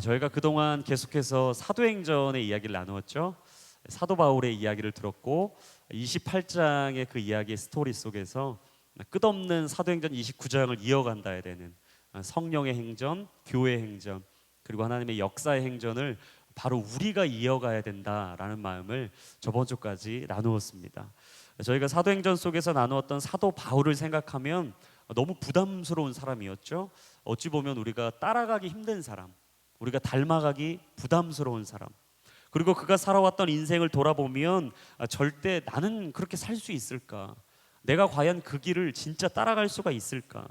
저희가 그동안 계속해서 사도행전의 이야기를 나누었죠. 사도 바울의 이야기를 들었고 28장의 그 이야기의 스토리 속에서 끝없는 사도행전 29장을 이어간다야 되는 성령의 행전, 교회의 행전, 그리고 하나님의 역사의 행전을 바로 우리가 이어가야 된다라는 마음을 저번 주까지 나누었습니다. 저희가 사도행전 속에서 나누었던 사도 바울을 생각하면 너무 부담스러운 사람이었죠. 어찌 보면 우리가 따라가기 힘든 사람, 우리가 닮아가기 부담스러운 사람, 그리고 그가 살아왔던 인생을 돌아보면 절대 나는 그렇게 살 수 있을까? 내가 과연 그 길을 진짜 따라갈 수가 있을까?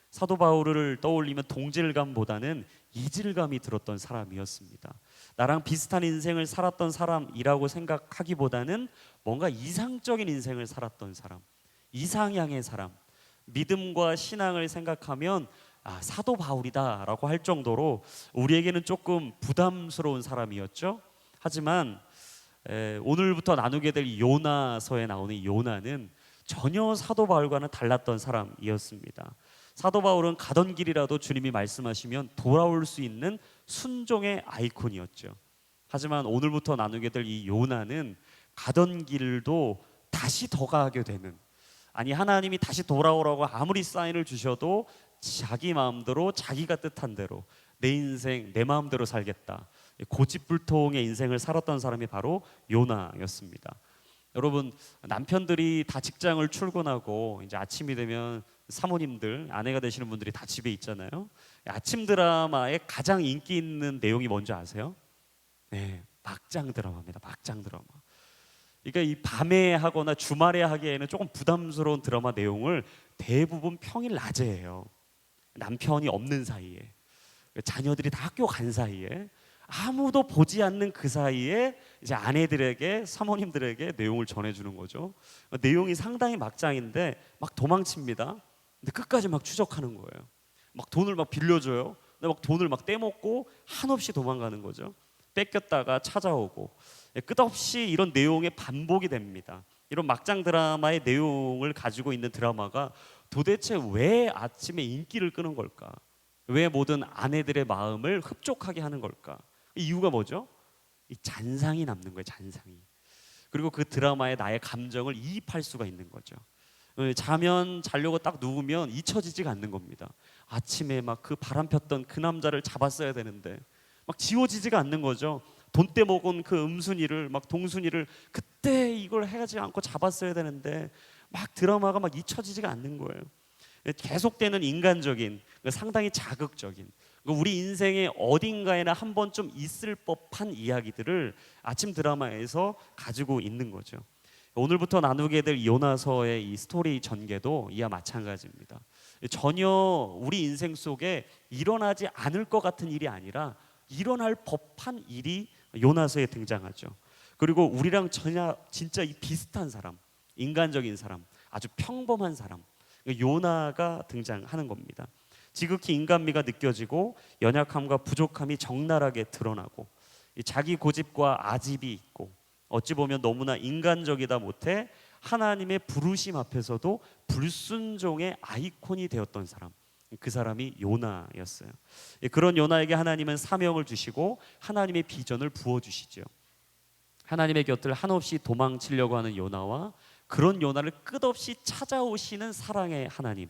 사도 바울을 떠올리면 동질감보다는 이질감이 들었던 사람이었습니다. 나랑 비슷한 인생을 살았던 사람이라고 생각하기보다는 뭔가 이상적인 인생을 살았던 사람, 이상향의 사람, 믿음과 신앙을 생각하면 사도 바울이다라고 할 정도로 우리에게는 조금 부담스러운 사람이었죠. 하지만 오늘부터 나누게 될 요나서에 나오는 요나는 전혀 사도 바울과는 달랐던 사람이었습니다. 사도 바울은 가던 길이라도 주님이 말씀하시면 돌아올 수 있는 순종의 아이콘이었죠. 하지만 오늘부터 나누게 될 이 요나는 가던 길도 다시 더 가게 되는, 아니 하나님이 다시 돌아오라고 아무리 사인을 주셔도 자기 마음대로 자기가 뜻한 대로 내 인생 내 마음대로 살겠다, 고집불통의 인생을 살았던 사람이 바로 요나였습니다. 여러분, 남편들이 다 직장을 출근하고 이제 아침이 되면 사모님들, 아내가 되시는 분들이 다 집에 있잖아요. 아침 드라마의 가장 인기 있는 내용이 뭔지 아세요? 네, 막장 드라마입니다. 막장 드라마. 그러니까 이 밤에 하거나 주말에 하기에는 조금 부담스러운 드라마 내용을 대부분 평일 낮에 해요. 남편이 없는 사이에, 자녀들이 다 학교 간 사이에, 아무도 보지 않는 그 사이에 이제 아내들에게, 사모님들에게 내용을 전해주는 거죠. 내용이 상당히 막장인데 막 도망칩니다. 근데 끝까지 막 추적하는 거예요. 막 돈을 막 빌려줘요. 근데 막 돈을 막 떼먹고 한없이 도망가는 거죠. 뺏겼다가 찾아오고, 끝없이 이런 내용의 반복이 됩니다. 이런 막장 드라마의 내용을 가지고 있는 드라마가 도대체 왜 아침에 인기를 끄는 걸까? 왜 모든 아내들의 마음을 흡족하게 하는 걸까? 이유가 뭐죠? 이 잔상이 남는 거예요. 잔상이. 그리고 그 드라마에 나의 감정을 이입할 수가 있는 거죠. 자면 자려고 딱 누우면 잊혀지지가 않는 겁니다. 아침에 막 그 바람 폈던 그 남자를 잡았어야 되는데 막 지워지지가 않는 거죠. 돈 떼먹은 그 음순이를, 막 동순이를 그때 이걸 해가지 않고 잡았어야 되는데 막 드라마가 막 잊혀지지가 않는 거예요. 계속되는 인간적인, 상당히 자극적인, 우리 인생의 어딘가에나 한 번쯤 있을 법한 이야기들을 아침 드라마에서 가지고 있는 거죠. 오늘부터 나누게 될 요나서의 이 스토리 전개도 이와 마찬가지입니다. 전혀 우리 인생 속에 일어나지 않을 것 같은 일이 아니라 일어날 법한 일이 요나서에 등장하죠. 그리고 우리랑 전혀 진짜 이 비슷한 사람, 인간적인 사람, 아주 평범한 사람, 요나가 등장하는 겁니다. 지극히 인간미가 느껴지고 연약함과 부족함이 적나라하게 드러나고, 자기 고집과 아집이 있고, 어찌 보면 너무나 인간적이다 못해 하나님의 부르심 앞에서도 불순종의 아이콘이 되었던 사람, 그 사람이 요나였어요. 그런 요나에게 하나님은 사명을 주시고 하나님의 비전을 부어주시죠. 하나님의 곁을 한없이 도망치려고 하는 요나와 그런 요나를 끝없이 찾아오시는 사랑의 하나님.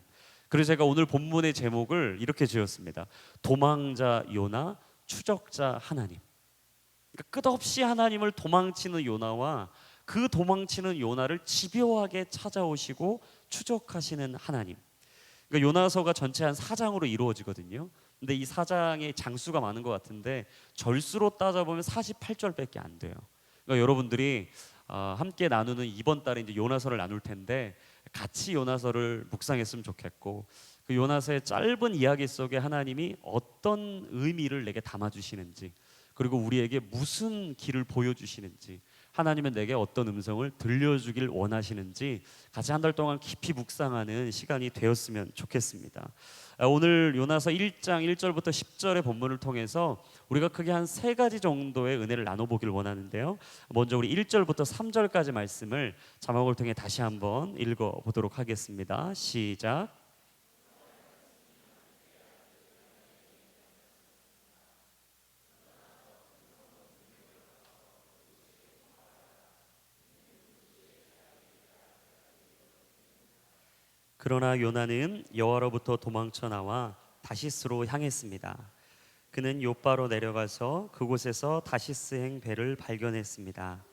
그래서 제가 오늘 본문의 제목을 이렇게 지었습니다. 도망자 요나, 추적자 하나님. 그러니까 끝없이 하나님을 도망치는 요나와 그 도망치는 요나를 집요하게 찾아오시고 추적하시는 하나님. 그러니까 요나서가 전체 한 4장으로 이루어지거든요. 근데 이 4장의 장수가 많은 것 같은데 절수로 따져보면 48절밖에 안 돼요. 그러니까 여러분들이 함께 나누는 이번 달에 이제 요나서를 나눌 텐데 같이 요나서를 묵상했으면 좋겠고, 그 요나서의 짧은 이야기 속에 하나님이 어떤 의미를 내게 담아주시는지, 그리고 우리에게 무슨 길을 보여주시는지, 하나님은 내게 어떤 음성을 들려주길 원하시는지 같이 한 달 동안 깊이 묵상하는 시간이 되었으면 좋겠습니다. 오늘 요나서 1장 1절부터 10절의 본문을 통해서 우리가 크게 한 3가지 정도의 은혜를 나눠보길 원하는데요. 먼저 우리 1절부터 3절까지 말씀을 자막을 통해 다시 한번 읽어보도록 하겠습니다. 시작. 그러나 요나는 여호와로부터 도망쳐 나와 다시스로 향했습니다. 그는 요바로 내려가서 그곳에서 다시스행 배를 발견했습니다.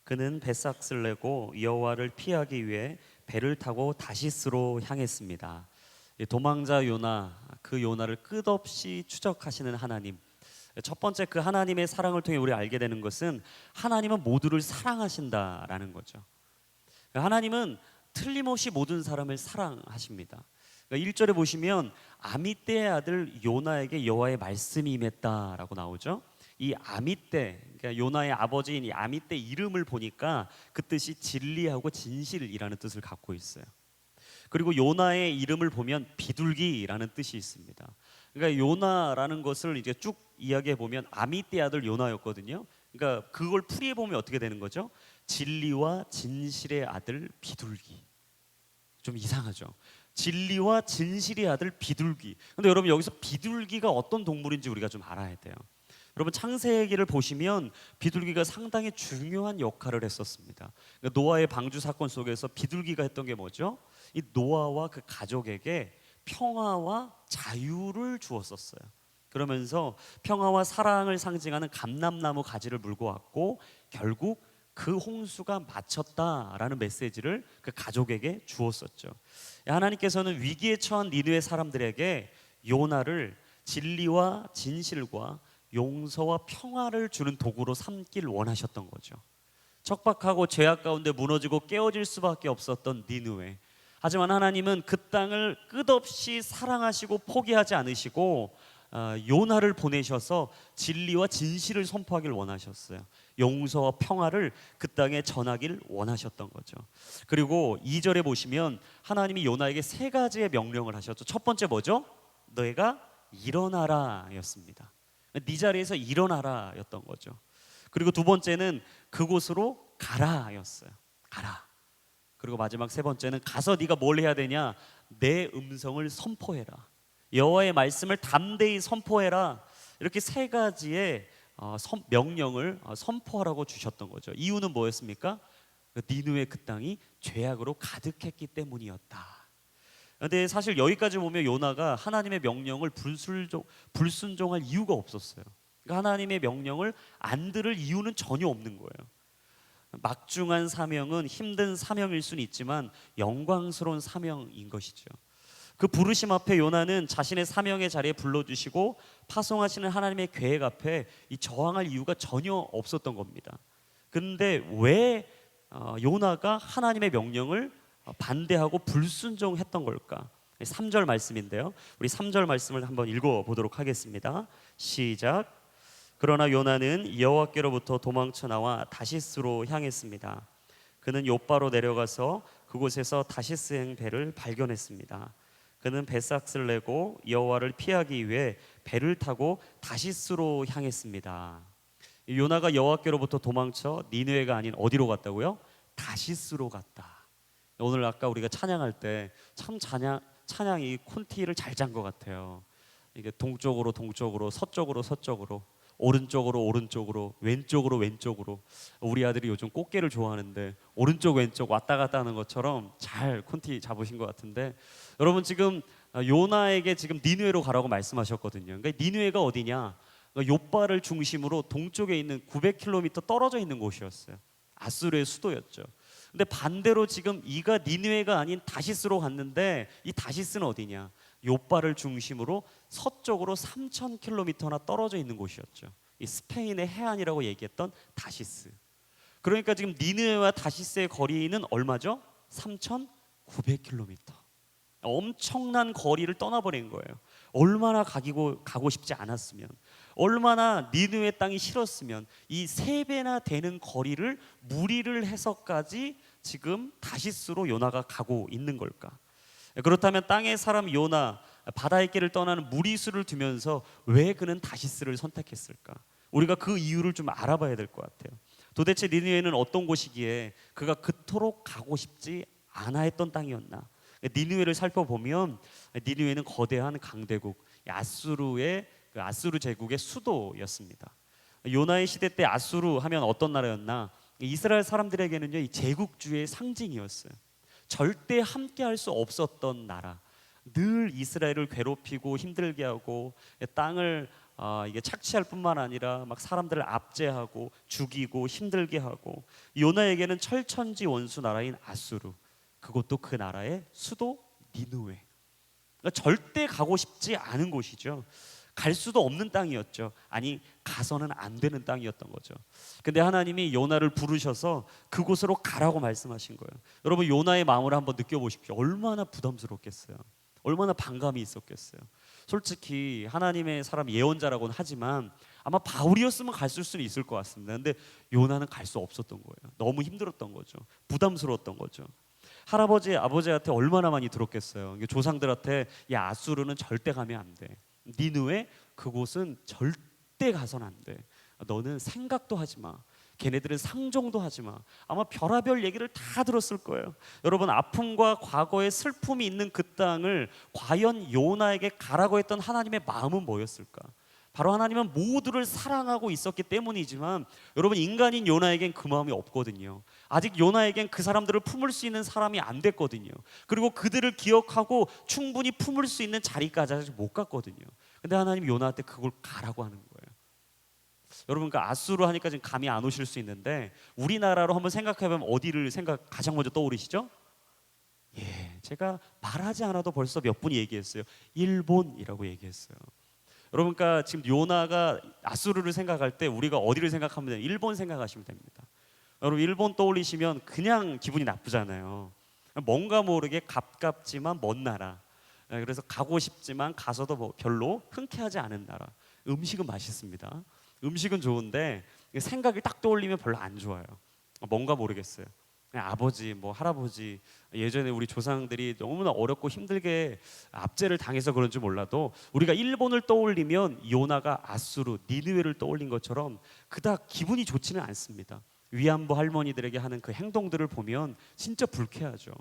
그는 배삭을 내고 여호와를 피하기 위해 배를 타고 다시스로 향했습니다. 도망자 요나, 그 요나를 끝없이 추적하시는 하나님. 첫 번째, 그 하나님의 사랑을 통해 우리 알게 되는 것은 하나님은 모두를 사랑하신다라는 거죠. 하나님은 틀림없이 모든 사람을 사랑하십니다. 1절에 보시면 아미떼의 아들 요나에게 여호와의 말씀이 임했다라고 나오죠. 이 아미떼, 그러니까 요나의 아버지인 이 아미떼 이름을 보니까 그 뜻이 진리하고 진실이라는 뜻을 갖고 있어요. 그리고 요나의 이름을 보면 비둘기라는 뜻이 있습니다. 그러니까 요나라는 것을 이제 쭉 이야기해 보면 아미떼 아들 요나였거든요. 그러니까 그걸 풀이해 보면 어떻게 되는 거죠? 진리와 진실의 아들 비둘기. 좀 이상하죠. 진리와 진실의 아들 비둘기. 근데 여러분 여기서 비둘기가 어떤 동물인지 우리가 좀 알아야 돼요. 여러분 창세기를 보시면 비둘기가 상당히 중요한 역할을 했었습니다. 그러니까 노아의 방주 사건 속에서 비둘기가 했던 게 뭐죠? 이 노아와 그 가족에게 평화와 자유를 주었었어요. 그러면서 평화와 사랑을 상징하는 감람나무 가지를 물고 왔고 결국 그 홍수가 마쳤다라는 메시지를 그 가족에게 주었었죠. 하나님께서는 위기에 처한 니느웨 사람들에게 요나를 진리와 진실과 용서와 평화를 주는 도구로 삼길 원하셨던 거죠. 척박하고 죄악 가운데 무너지고 깨어질 수밖에 없었던 니느웨. 하지만 하나님은 그 땅을 끝없이 사랑하시고 포기하지 않으시고 요나를 보내셔서 진리와 진실을 선포하길 원하셨어요. 용서와 평화를 그 땅에 전하길 원하셨던 거죠. 그리고 2절에 보시면 하나님이 요나에게 세 가지의 명령을 하셨죠. 첫 번째 뭐죠? 너희가 일어나라 였습니다. 네 자리에서 일어나라 였던 거죠. 그리고 두 번째는 그곳으로 가라 였어요. 가라. 그리고 마지막 세 번째는 가서 네가 뭘 해야 되냐? 내 음성을 선포해라. 여호와의 말씀을 담대히 선포해라. 이렇게 세 가지의 명령을 선포하라고 주셨던 거죠. 이유는 뭐였습니까? 니느웨 그 땅이 죄악으로 가득했기 때문이었다. 그런데 사실 여기까지 보면 요나가 하나님의 명령을 불순종할 이유가 없었어요. 그러니까 하나님의 명령을 안 들을 이유는 전혀 없는 거예요. 막중한 사명은 힘든 사명일 수는 있지만 영광스러운 사명인 것이죠. 그 부르심 앞에 요나는 자신의 사명의 자리에 불러주시고 파송하시는 하나님의 계획 앞에 이 저항할 이유가 전혀 없었던 겁니다. 그런데 왜 요나가 하나님의 명령을 반대하고 불순종했던 걸까? 3절 말씀인데요. 우리 3절 말씀을 한번 읽어보도록 하겠습니다. 시작. 그러나 요나는 여호와께로부터 도망쳐 나와 다시스로 향했습니다. 그는 요바로 내려가서 그곳에서 다시스행 배를 발견했습니다. 그는 배삭을 내고 여호와를 피하기 위해 배를 타고 다시스로 향했습니다. 요나가 여호와께로부터 도망쳐 니느웨가 아닌 어디로 갔다고요? 다시스로 갔다. 오늘 아까 우리가 찬양할 때 참 찬양이 콘티를 잘 짠 것 같아요. 이게 동쪽으로 동쪽으로 서쪽으로 서쪽으로 오른쪽으로 오른쪽으로 왼쪽으로 왼쪽으로. 우리 아들이 요즘 꽃게를 좋아하는데 오른쪽 왼쪽 왔다 갔다 하는 것처럼 잘 콘티 잡으신 것 같은데, 여러분 지금 요나에게 지금 니느웨로 가라고 말씀하셨거든요. 그러니까 니느웨가 어디냐? 그러니까 요바를 중심으로 동쪽에 있는 900km 떨어져 있는 곳이었어요. 아수르의 수도였죠. 근데 반대로 지금 이가 니느웨가 아닌 다시스로 갔는데, 이 다시스는 어디냐? 요바를 중심으로 서쪽으로 3000km나 떨어져 있는 곳이었죠. 이 스페인의 해안이라고 얘기했던 다시스. 그러니까 지금 니느웨와 다시스의 거리는 얼마죠? 3900km. 엄청난 거리를 떠나버린 거예요. 얼마나 가고 싶지 않았으면, 얼마나 니느웨 땅이 싫었으면 이 3배나 되는 거리를 무리를 해서까지 지금 다시스로 요나가 가고 있는 걸까? 그렇다면 땅의 사람 요나, 바다의 길을 떠나는 무리수를 두면서 왜 그는 다시스를 선택했을까? 우리가 그 이유를 좀 알아봐야 될 것 같아요. 도대체 니느웨는 어떤 곳이기에 그가 그토록 가고 싶지 않아 했던 땅이었나? 니느웨를 살펴보면 니느웨는 거대한 강대국 아수르의 그 아수르 제국의 수도였습니다. 요나의 시대 때 아수르 하면 어떤 나라였나? 이스라엘 사람들에게는요, 이 제국주의의 상징이었어요. 절대 함께할 수 없었던 나라, 늘 이스라엘을 괴롭히고 힘들게 하고 땅을 이게 착취할 뿐만 아니라 막 사람들을 압제하고 죽이고 힘들게 하고, 요나에게는 철천지 원수 나라인 아수르, 그것도 그 나라의 수도 니느웨. 그러니까 절대 가고 싶지 않은 곳이죠. 갈 수도 없는 땅이었죠. 아니, 가서는 안 되는 땅이었던 거죠. 근데 하나님이 요나를 부르셔서 그곳으로 가라고 말씀하신 거예요. 여러분, 요나의 마음을 한번 느껴보십시오. 얼마나 부담스럽겠어요. 얼마나 반감이 있었겠어요. 솔직히 하나님의 사람 예언자라고는 하지만 아마 바울이었으면 갔을 수는 있을 것 같습니다. 근데 요나는 갈 수 없었던 거예요. 너무 힘들었던 거죠. 부담스러웠던 거죠. 할아버지, 아버지한테 얼마나 많이 들었겠어요. 조상들한테, 야, 아수르는 절대 가면 안 돼. 니느웨, 그곳은 절대 가선 안 돼. 너는 생각도 하지 마. 걔네들은 상종도 하지 마. 아마 별하별 얘기를 다 들었을 거예요. 여러분, 아픔과 과거의 슬픔이 있는 그 땅을 과연 요나에게 가라고 했던 하나님의 마음은 뭐였을까? 바로 하나님은 모두를 사랑하고 있었기 때문이지만, 여러분, 인간인 요나에겐 그 마음이 없거든요. 아직 요나에겐 그 사람들을 품을 수 있는 사람이 안 됐거든요. 그리고 그들을 기억하고 충분히 품을 수 있는 자리까지 아직 못 갔거든요. 근데 하나님이 요나한테 그걸 가라고 하는 거예요. 여러분, 그 아수르 하니까 지금 감이 안 오실 수 있는데, 우리나라로 한번 생각해보면 어디를 가장 먼저 떠오르시죠? 예, 제가 말하지 않아도 벌써 몇 분이 얘기했어요. 일본이라고 얘기했어요. 여러분, 그러니까 지금 요나가 아수르를 생각할 때 우리가 어디를 생각하면 돼요? 일본 생각하시면 됩니다. 여러분, 일본 떠올리시면 그냥 기분이 나쁘잖아요. 뭔가 모르게 가깝지만 먼 나라, 그래서 가고 싶지만 가서도 뭐 별로 흔쾌하지 않은 나라. 음식은 맛있습니다. 음식은 좋은데 생각이 딱 떠올리면 별로 안 좋아요. 뭔가 모르겠어요. 그냥 아버지, 뭐 할아버지, 예전에 우리 조상들이 너무나 어렵고 힘들게 압제를 당해서 그런지 몰라도 우리가 일본을 떠올리면 요나가 아수르, 니느웨를 떠올린 것처럼 그닥 기분이 좋지는 않습니다. 위안부 할머니들에게 하는 그 행동들을 보면 진짜 불쾌하죠.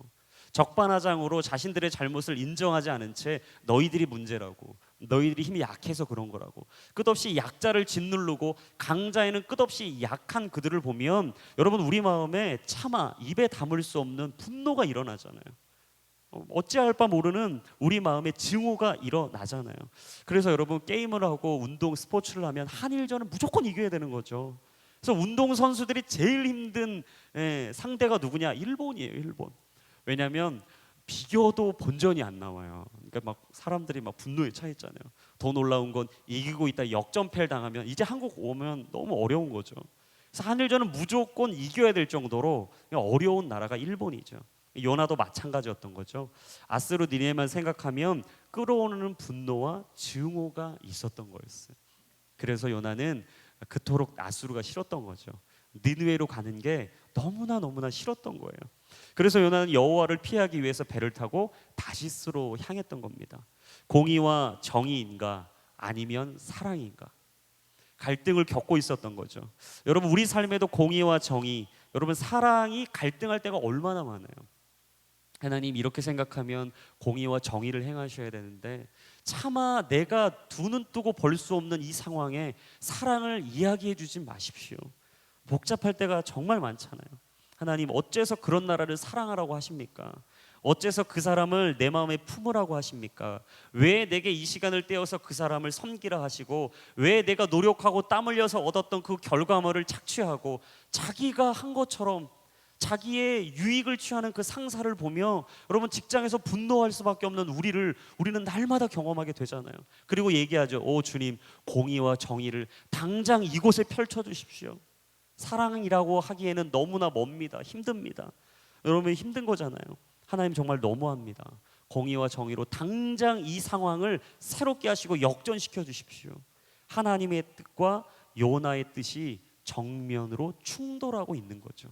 적반하장으로 자신들의 잘못을 인정하지 않은 채 너희들이 문제라고, 너희들이 힘이 약해서 그런 거라고 끝없이 약자를 짓누르고 강자에는 끝없이 약한 그들을 보면, 여러분, 우리 마음에 차마 입에 담을 수 없는 분노가 일어나잖아요. 어찌할 바 모르는 우리 마음에 증오가 일어나잖아요. 그래서 여러분, 게임을 하고 운동 스포츠를 하면 한일전은 무조건 이겨야 되는 거죠. 그래서 운동 선수들이 제일 힘든 상대가 누구냐? 일본이에요. 일본. 왜냐하면 비교도 본전이 안 나와요. 그러니까 막 사람들이 막 분노에 차 있잖아요. 더 놀라운 건 이기고 있다 역전패를 당하면 이제 한국 오면 너무 어려운 거죠. 그래서 한일전은 무조건 이겨야 될 정도로 어려운 나라가 일본이죠. 요나도 마찬가지였던 거죠. 아스루 니네만 생각하면 끌어오르는 분노와 증오가 있었던 거였어요. 그래서 요나는 그토록 아수르가 싫었던 거죠. 니느웨로 가는 게 너무나 싫었던 거예요. 그래서 요나는 여호와를 피하기 위해서 배를 타고 다시스로 향했던 겁니다. 공의와 정의인가 아니면 사랑인가, 갈등을 겪고 있었던 거죠. 여러분, 우리 삶에도 공의와 정의, 여러분, 사랑이 갈등할 때가 얼마나 많아요. 하나님, 이렇게 생각하면 공의와 정의를 행하셔야 되는데 차마 내가 두 눈 뜨고 볼 수 없는 이 상황에 사랑을 이야기해 주지 마십시오. 복잡할 때가 정말 많잖아요. 하나님, 어째서 그런 나라를 사랑하라고 하십니까? 어째서 그 사람을 내 마음에 품으라고 하십니까? 왜 내게 이 시간을 떼어서 그 사람을 섬기라 하시고, 왜 내가 노력하고 땀 흘려서 얻었던 그 결과물을 착취하고 자기가 한 것처럼 자기의 유익을 취하는 그 상사를 보며, 여러분, 직장에서 분노할 수밖에 없는 우리는 날마다 경험하게 되잖아요. 그리고 얘기하죠. 오 주님, 공의와 정의를 당장 이곳에 펼쳐주십시오. 사랑이라고 하기에는 너무나 멉니다. 힘듭니다. 여러분, 힘든 거잖아요. 하나님, 정말 너무합니다. 공의와 정의로 당장 이 상황을 새롭게 하시고 역전시켜 주십시오. 하나님의 뜻과 요나의 뜻이 정면으로 충돌하고 있는 거죠.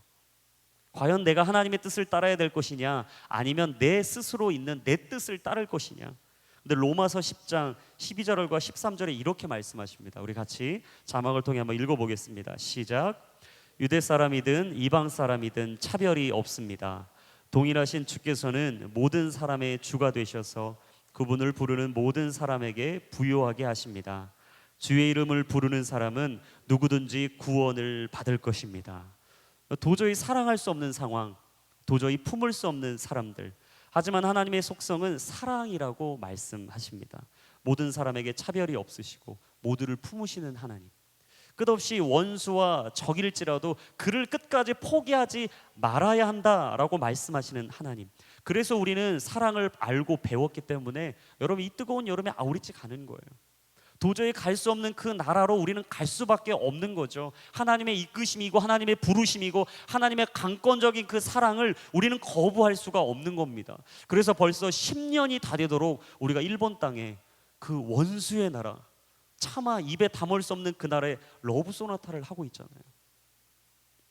과연 내가 하나님의 뜻을 따라야 될 것이냐, 아니면 내 스스로 있는 내 뜻을 따를 것이냐. 근데 로마서 10장 12절과 13절에 이렇게 말씀하십니다. 우리 같이 자막을 통해 한번 읽어보겠습니다. 시작. 유대 사람이든 이방 사람이든 차별이 없습니다. 동일하신 주께서는 모든 사람의 주가 되셔서 그분을 부르는 모든 사람에게 부요하게 하십니다. 주의 이름을 부르는 사람은 누구든지 구원을 받을 것입니다. 도저히 사랑할 수 없는 상황, 도저히 품을 수 없는 사람들. 하지만 하나님의 속성은 사랑이라고 말씀하십니다. 모든 사람에게 차별이 없으시고 모두를 품으시는 하나님. 끝없이 원수와 적일지라도 그를 끝까지 포기하지 말아야 한다라고 말씀하시는 하나님. 그래서 우리는 사랑을 알고 배웠기 때문에 여러분 이 뜨거운 여름에 아우리치 가는 거예요. 도저히 갈 수 없는 그 나라로 우리는 갈 수밖에 없는 거죠. 하나님의 이끄심이고 하나님의 부르심이고 하나님의 강권적인 그 사랑을 우리는 거부할 수가 없는 겁니다. 그래서 벌써 10년이 다 되도록 우리가 일본 땅에 그 원수의 나라, 차마 입에 담을 수 없는 그 나라의 러브 소나타를 하고 있잖아요.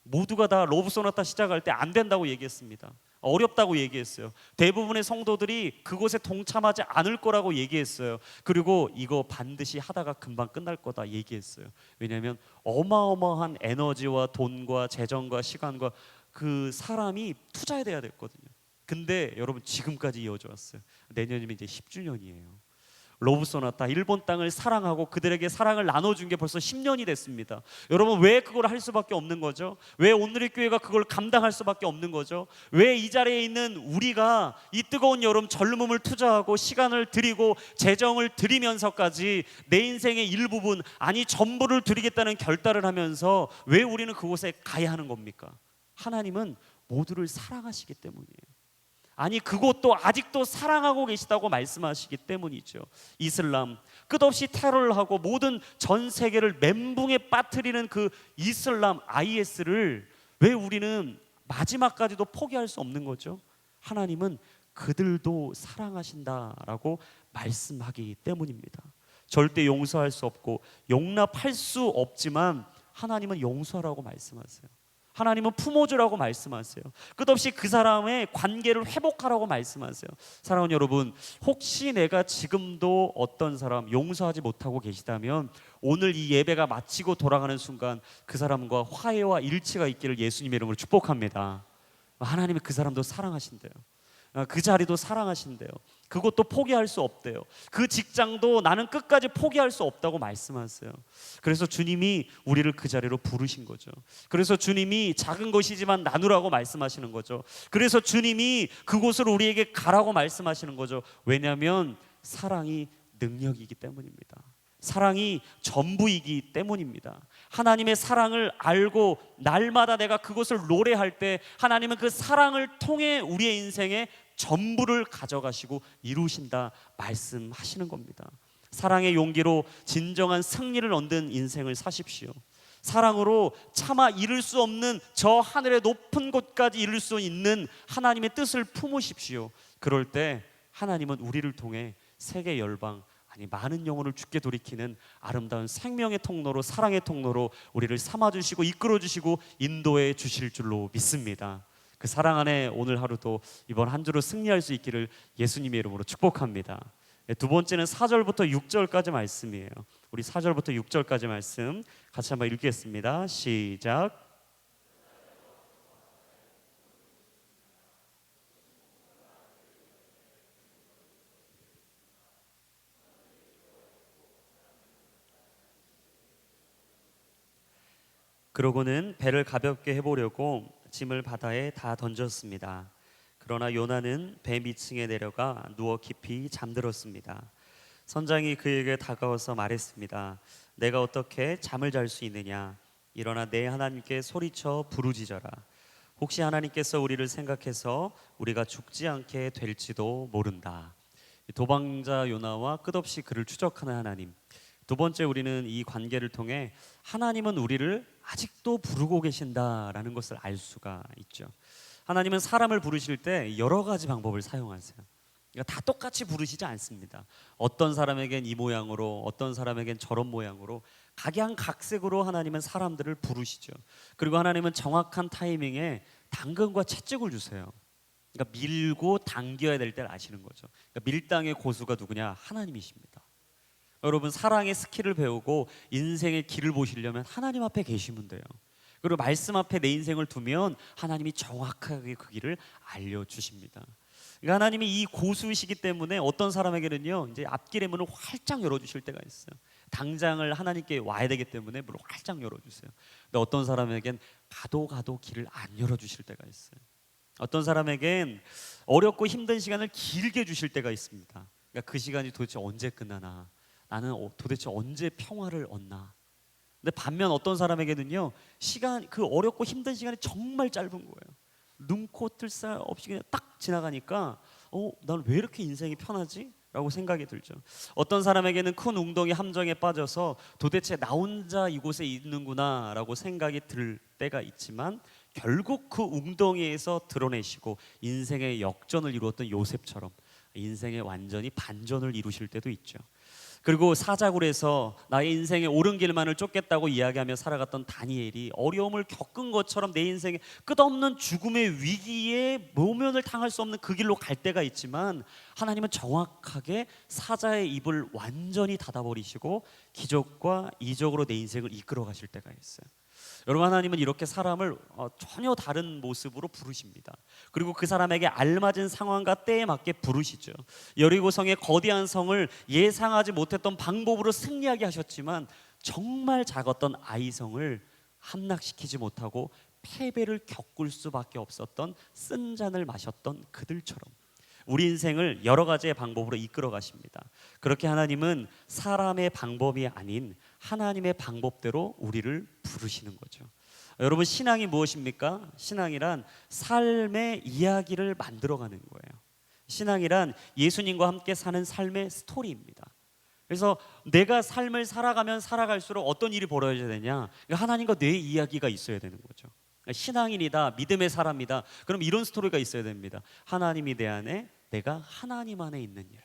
모두가 다 러브 소나타 시작할 때 안 된다고 얘기했습니다. 어렵다고 얘기했어요. 대부분의 성도들이 그곳에 동참하지 않을 거라고 얘기했어요. 그리고 이거 반드시 하다가 금방 끝날 거다 얘기했어요. 왜냐하면 어마어마한 에너지와 돈과 재정과 시간과 그 사람이 투자해야 됐거든요. 근데 여러분 지금까지 이어져 왔어요. 내년이면 이제 10주년이에요. 러브 소나타, 일본 땅을 사랑하고 그들에게 사랑을 나눠준 게 벌써 10년이 됐습니다. 여러분 왜 그걸 할 수밖에 없는 거죠? 왜 오늘의 교회가 그걸 감당할 수밖에 없는 거죠? 왜 이 자리에 있는 우리가 이 뜨거운 여름 젊음을 투자하고 시간을 드리고 재정을 드리면서까지 내 인생의 일부분, 아니 전부를 드리겠다는 결단을 하면서 왜 우리는 그곳에 가야 하는 겁니까? 하나님은 모두를 사랑하시기 때문이에요. 아니 그것도 아직도 사랑하고 계시다고 말씀하시기 때문이죠. 이슬람, 끝없이 테러를 하고 모든 전 세계를 멘붕에 빠뜨리는 그 이슬람 IS를 왜 우리는 마지막까지도 포기할 수 없는 거죠? 하나님은 그들도 사랑하신다라고 말씀하기 때문입니다. 절대 용서할 수 없고 용납할 수 없지만 하나님은 용서하라고 말씀하세요. 하나님은 품어주라고 말씀하세요. 끝없이 그 사람의 관계를 회복하라고 말씀하세요. 사랑하는 여러분, 혹시 내가 지금도 어떤 사람 용서하지 못하고 계시다면 오늘 이 예배가 마치고 돌아가는 순간 그 사람과 화해와 일치가 있기를 예수님의 이름으로 축복합니다. 하나님이 그 사람도 사랑하신대요. 그 자리도 사랑하신대요. 그것도 포기할 수 없대요. 그 직장도 나는 끝까지 포기할 수 없다고 말씀하세요. 그래서 주님이 우리를 그 자리로 부르신 거죠. 그래서 주님이 작은 것이지만 나누라고 말씀하시는 거죠. 그래서 주님이 그곳으로 우리에게 가라고 말씀하시는 거죠. 왜냐하면 사랑이 능력이기 때문입니다. 사랑이 전부이기 때문입니다. 하나님의 사랑을 알고 날마다 내가 그것을 노래할 때 하나님은 그 사랑을 통해 우리의 인생에 전부를 가져가시고 이루신다 말씀하시는 겁니다. 사랑의 용기로 진정한 승리를 얻는 인생을 사십시오. 사랑으로 차마 이룰 수 없는 저 하늘의 높은 곳까지 이룰 수 있는 하나님의 뜻을 품으십시오. 그럴 때 하나님은 우리를 통해 세계 열방, 아니 많은 영혼을 주께 돌이키는 아름다운 생명의 통로로, 사랑의 통로로 우리를 삼아주시고 이끌어주시고 인도해 주실 줄로 믿습니다. 그 사랑 안에 오늘 하루도 이번 한 주로 승리할 수 있기를 예수님의 이름으로 축복합니다. 두 번째는 4절부터 6절까지 말씀이에요. 우리 4절부터 6절까지 말씀 같이 한번 읽겠습니다. 시작. 그러고는 배를 가볍게 해보려고 짐을 바다에 다 던졌습니다. 그러나 요나는 배 밑층에 내려가 누워 깊이 잠들었습니다. 선장이 그에게 다가와서 말했습니다. 내가 어떻게 잠을 잘 수 있느냐? 일어나 내 하나님께 소리쳐 부르짖어라. 혹시 하나님께서 우리를 생각해서 우리가 죽지 않게 될지도 모른다. 도망자 요나와 끝없이 그를 추적하는 하나님. 두 번째, 우리는 이 관계를 통해 하나님은 우리를 아직도 부르고 계신다라는 것을 알 수가 있죠. 하나님은 사람을 부르실 때 여러 가지 방법을 사용하세요. 그러니까 다 똑같이 부르시지 않습니다. 어떤 사람에겐 이 모양으로, 어떤 사람에겐 저런 모양으로, 각양각색으로 하나님은 사람들을 부르시죠. 그리고 하나님은 정확한 타이밍에 당근과 채찍을 주세요. 그러니까 밀고 당겨야 될 때를 아시는 거죠. 그러니까 밀당의 고수가 누구냐? 하나님이십니다. 여러분, 사랑의 스킬을 배우고 인생의 길을 보시려면 하나님 앞에 계시면 돼요. 그리고 말씀 앞에 내 인생을 두면 하나님이 정확하게 그 길을 알려주십니다. 그러니까 하나님이 이 고수이시기 때문에 어떤 사람에게는요, 이제 앞길의 문을 활짝 열어주실 때가 있어요. 당장을 하나님께 와야 되기 때문에 문을 활짝 열어주세요. 근데 어떤 사람에겐 가도 길을 안 열어주실 때가 있어요. 어떤 사람에겐 어렵고 힘든 시간을 길게 주실 때가 있습니다. 그러니까 그 시간이 도대체 언제 끝나나, 나는 도대체 언제 평화를 얻나. 근데 반면 어떤 사람에게는요, 그 어렵고 힘든 시간이 정말 짧은 거예요. 눈코 뜰 새 없이 그냥 딱 지나가니까 난 왜 이렇게 인생이 편하지? 라고 생각이 들죠. 어떤 사람에게는 큰 웅덩이 함정에 빠져서 도대체 나 혼자 이곳에 있는구나 라고 생각이 들 때가 있지만, 결국 그 웅덩이에서 드러내시고 인생의 역전을 이루었던 요셉처럼 인생의 완전히 반전을 이루실 때도 있죠. 그리고 사자굴에서 나의 인생의 옳은 길만을 쫓겠다고 이야기하며 살아갔던 다니엘이 어려움을 겪은 것처럼 내 인생에 끝없는 죽음의 위기에 모면을 당할 수 없는 그 길로 갈 때가 있지만, 하나님은 정확하게 사자의 입을 완전히 닫아버리시고 기적과 이적으로 내 인생을 이끌어 가실 때가 있어요. 여러분, 하나님은 이렇게 사람을 전혀 다른 모습으로 부르십니다. 그리고 그 사람에게 알맞은 상황과 때에 맞게 부르시죠. 여리고성의 거대한 성을 예상하지 못했던 방법으로 승리하게 하셨지만, 정말 작았던 아이성을 함락시키지 못하고 패배를 겪을 수밖에 없었던 쓴 잔을 마셨던 그들처럼 우리 인생을 여러 가지의 방법으로 이끌어 가십니다. 그렇게 하나님은 사람의 방법이 아닌 하나님의 방법대로 우리를 부르시는 거죠. 여러분, 신앙이 무엇입니까? 신앙이란 삶의 이야기를 만들어가는 거예요. 신앙이란 예수님과 함께 사는 삶의 스토리입니다. 그래서 내가 삶을 살아가면 살아갈수록 어떤 일이 벌어져야 되냐? 하나님과 내 이야기가 있어야 되는 거죠. 신앙인이다, 믿음의 사람이다, 그럼 이런 스토리가 있어야 됩니다. 하나님이 내 안에, 내가 하나님 안에 있는 일.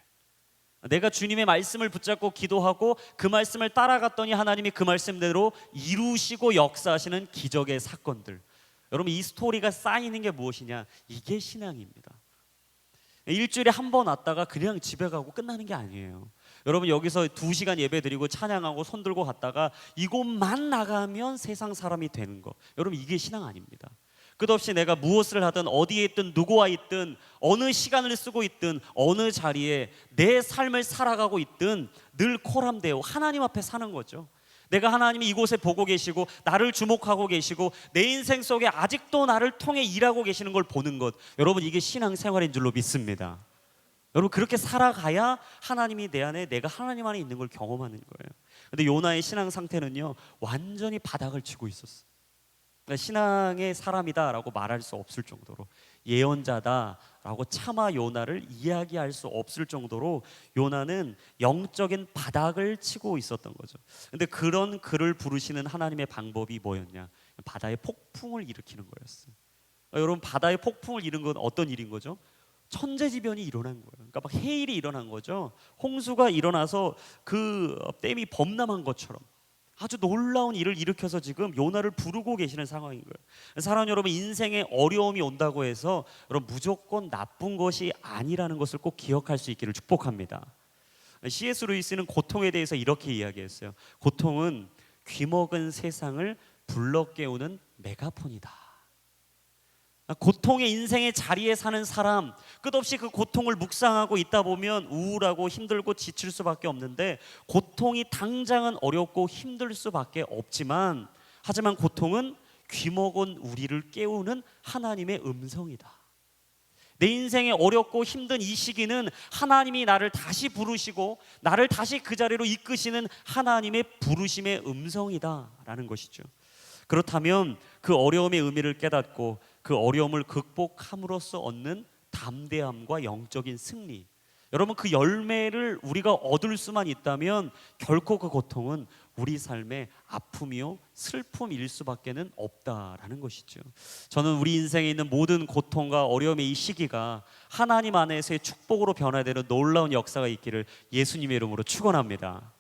내가 주님의 말씀을 붙잡고 기도하고 그 말씀을 따라갔더니 하나님이 그 말씀대로 이루시고 역사하시는 기적의 사건들. 여러분, 이 스토리가 쌓이는 게 무엇이냐? 이게 신앙입니다. 일주일에 한 번 왔다가 그냥 집에 가고 끝나는 게 아니에요. 여러분, 여기서 2시간 예배 드리고 찬양하고 손 들고 갔다가 이곳만 나가면 세상 사람이 되는 거, 여러분, 이게 신앙 아닙니다. 끝없이 내가 무엇을 하든 어디에 있든 누구와 있든 어느 시간을 쓰고 있든 어느 자리에 내 삶을 살아가고 있든 늘 코람데오 하나님 앞에 사는 거죠. 내가 하나님이 이곳에 보고 계시고 나를 주목하고 계시고 내 인생 속에 아직도 나를 통해 일하고 계시는 걸 보는 것, 여러분, 이게 신앙생활인 줄로 믿습니다. 여러분, 그렇게 살아가야 하나님이 내 안에, 내가 하나님 안에 있는 걸 경험하는 거예요. 근데 요나의 신앙 상태는요, 완전히 바닥을 치고 있었어요. 그러니까 신앙의 사람이다라고 말할 수 없을 정도로, 예언자다라고 차마 요나를 이야기할 수 없을 정도로 요나는 영적인 바닥을 치고 있었던 거죠. 근데 그런 그를 부르시는 하나님의 방법이 뭐였냐? 바다의 폭풍을 일으키는 거였어요. 여러분, 바다의 폭풍을 일으킨 건 어떤 일인 거죠? 천재지변이 일어난 거예요. 그러니까 막 해일이 일어난 거죠. 홍수가 일어나서 그 댐이 범람한 것처럼 아주 놀라운 일을 일으켜서 지금 요나를 부르고 계시는 상황인 거예요. 사랑 여러분, 인생에 어려움이 온다고 해서 여러분 무조건 나쁜 것이 아니라는 것을 꼭 기억할 수 있기를 축복합니다. C.S. 루이스는 고통에 대해서 이렇게 이야기했어요. 고통은 귀먹은 세상을 불러 깨우는 메가폰이다. 고통의 인생의 자리에 사는 사람, 끝없이 그 고통을 묵상하고 있다 보면 우울하고 힘들고 지칠 수밖에 없는데, 고통이 당장은 어렵고 힘들 수밖에 없지만, 하지만 고통은 귀먹은 우리를 깨우는 하나님의 음성이다. 내 인생에 어렵고 힘든 이 시기는 하나님이 나를 다시 부르시고 나를 다시 그 자리로 이끄시는 하나님의 부르심의 음성이다라는 것이죠. 그렇다면 그 어려움의 의미를 깨닫고 그 어려움을 극복함으로써 얻는 담대함과 영적인 승리, 여러분, 그 열매를 우리가 얻을 수만 있다면 결코 그 고통은 우리 삶의 아픔이요 슬픔일 수밖에는 없다라는 것이죠. 저는 우리 인생에 있는 모든 고통과 어려움의 이 시기가 하나님 안에서의 축복으로 변화되는 놀라운 역사가 있기를 예수님의 이름으로 축원합니다.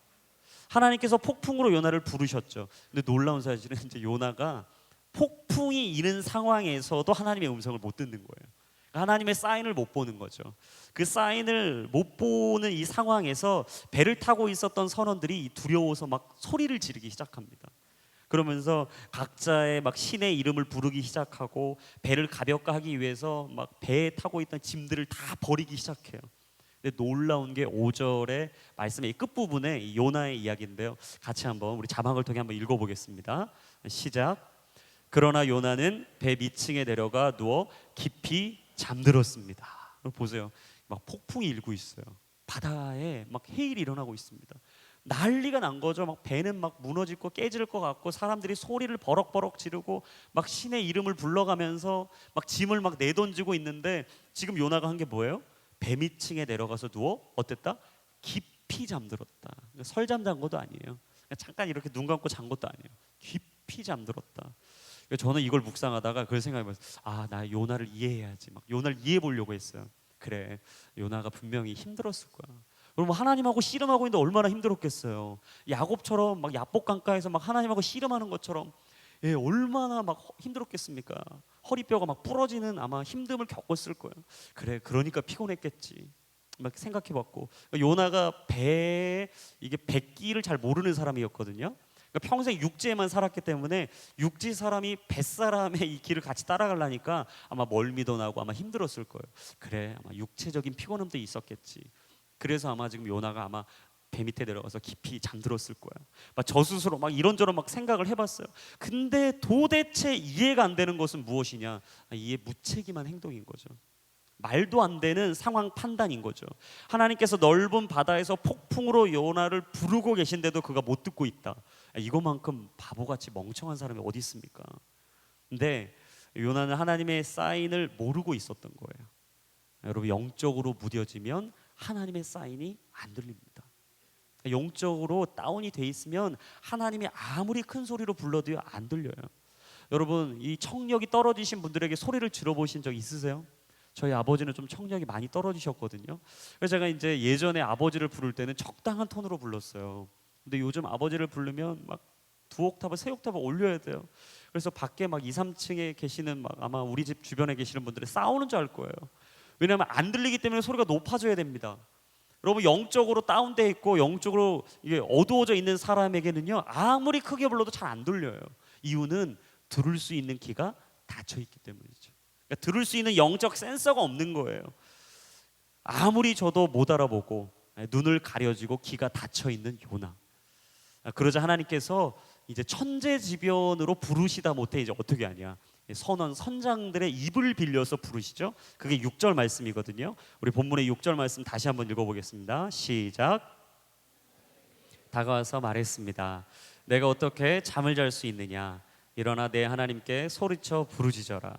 하나님께서 폭풍으로 요나를 부르셨죠. 근데 놀라운 사실은 이제 요나가 폭풍이 이른 상황에서도 하나님의 음성을 못 듣는 거예요. 하나님의 사인을 못 보는 거죠. 그 사인을 못 보는 이 상황에서 배를 타고 있었던 선원들이 두려워서 막 소리를 지르기 시작합니다. 그러면서 각자의 막 신의 이름을 부르기 시작하고 배를 가볍게 하기 위해서 막 배에 타고 있던 짐들을 다 버리기 시작해요. 근데 놀라운 게 5절의 말씀의 끝부분에 이 요나의 이야기인데요. 같이 한번 우리 자막을 통해 한번 읽어보겠습니다. 시작. 그러나 요나는 배 밑층에 내려가 누워 깊이 잠들었습니다. 보세요. 막 폭풍이 일고 있어요. 바다에 막 해일이 일어나고 있습니다. 난리가 난 거죠. 막 배는 막 무너질 거 깨질 것 같고 사람들이 소리를 버럭버럭 지르고 막 신의 이름을 불러가면서 막 짐을 막 내던지고 있는데 지금 요나가 한 게 뭐예요? 배 밑층에 내려가서 누워 어땠다? 깊이 잠들었다. 설잠 잔 것도 아니에요. 잠깐 이렇게 눈 감고 잔 것도 아니에요. 깊이 잠들었다. 저는 이걸 묵상하다가 그걸 생각해봤어요. 아, 나 요나를 이해해야지. 막 요나를 이해해 보려고 했어요. 그래, 요나가 분명히 힘들었을 거야. 여러분, 하나님하고 씨름하고 있는데 얼마나 힘들었겠어요. 야곱처럼 막 야복 강가에서 막 하나님하고 씨름하는 것처럼 얼마나 막 힘들었겠습니까? 허리뼈가 막 부러지는 아마 힘듦을 겪었을 거예요. 그래, 그러니까 피곤했겠지. 막 생각해봤고, 요나가 배에 이게 백기를 잘 모르는 사람이었거든요. 그러니까 평생 육지에만 살았기 때문에 육지 사람이 뱃사람의 이 길을 같이 따라가려니까 아마 멀미도 나고 아마 힘들었을 거예요. 그래, 아마 육체적인 피곤함도 있었겠지. 그래서 아마 지금 요나가 아마 배 밑에 내려가서 깊이 잠들었을 거예요. 막 저 스스로 막 이런저런 막 생각을 해봤어요. 근데 도대체 이해가 안 되는 것은 무엇이냐? 이해 무책임한 행동인 거죠. 말도 안 되는 상황 판단인 거죠. 하나님께서 넓은 바다에서 폭풍으로 요나를 부르고 계신데도 그가 못 듣고 있다. 이거만큼 바보같이 멍청한 사람이 어디 있습니까? 근데 요나는 하나님의 사인을 모르고 있었던 거예요. 여러분, 영적으로 무뎌지면 하나님의 사인이 안 들립니다. 영적으로 다운이 돼 있으면 하나님이 아무리 큰 소리로 불러도요 안 들려요. 여러분, 이 청력이 떨어지신 분들에게 소리를 질러보신 적 있으세요? 저희 아버지는 좀 청력이 많이 떨어지셨거든요. 그래서 제가 이제 예전에 아버지를 부를 때는 적당한 톤으로 불렀어요. 근데 요즘 아버지를 부르면 막 두 옥타브, 세 옥타브 올려야 돼요. 그래서 밖에 막 2, 3층에 계시는 막 아마 우리 집 주변에 계시는 분들이 싸우는 줄 알 거예요. 왜냐하면 안 들리기 때문에 소리가 높아져야 됩니다. 여러분, 영적으로 다운돼 있고 영적으로 이게 어두워져 있는 사람에게는요 아무리 크게 불러도 잘 안 들려요. 이유는 들을 수 있는 귀가 닫혀 있기 때문이죠. 그러니까 들을 수 있는 영적 센서가 없는 거예요. 아무리 저도 못 알아보고 눈을 가려지고 귀가 닫혀 있는 요나. 그러자 하나님께서 이제 천재지변으로 부르시다 못해 이제 어떻게 하냐? 선원 선장들의 입을 빌려서 부르시죠. 그게 6절 말씀이거든요. 우리 본문의 6절 말씀 다시 한번 읽어보겠습니다. 시작. 다가와서 말했습니다. 내가 어떻게 잠을 잘 수 있느냐? 일어나 내 하나님께 소리쳐 부르짖어라.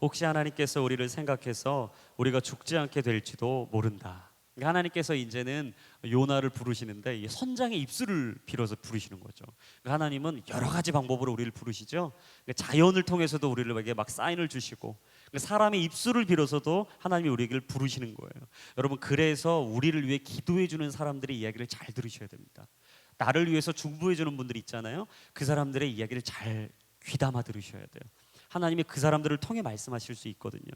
혹시 하나님께서 우리를 생각해서 우리가 죽지 않게 될지도 모른다. 하나님께서 이제는 요나를 부르시는데 선장의 입술을 빌어서 부르시는 거죠. 하나님은 여러 가지 방법으로 우리를 부르시죠. 자연을 통해서도 우리에게 막 사인을 주시고 사람의 입술을 빌어서도 하나님이 우리를 부르시는 거예요. 여러분, 그래서 우리를 위해 기도해 주는 사람들의 이야기를 잘 들으셔야 됩니다. 나를 위해서 중보해 주는 분들 있잖아요. 그 사람들의 이야기를 잘 귀담아 들으셔야 돼요. 하나님이 그 사람들을 통해 말씀하실 수 있거든요.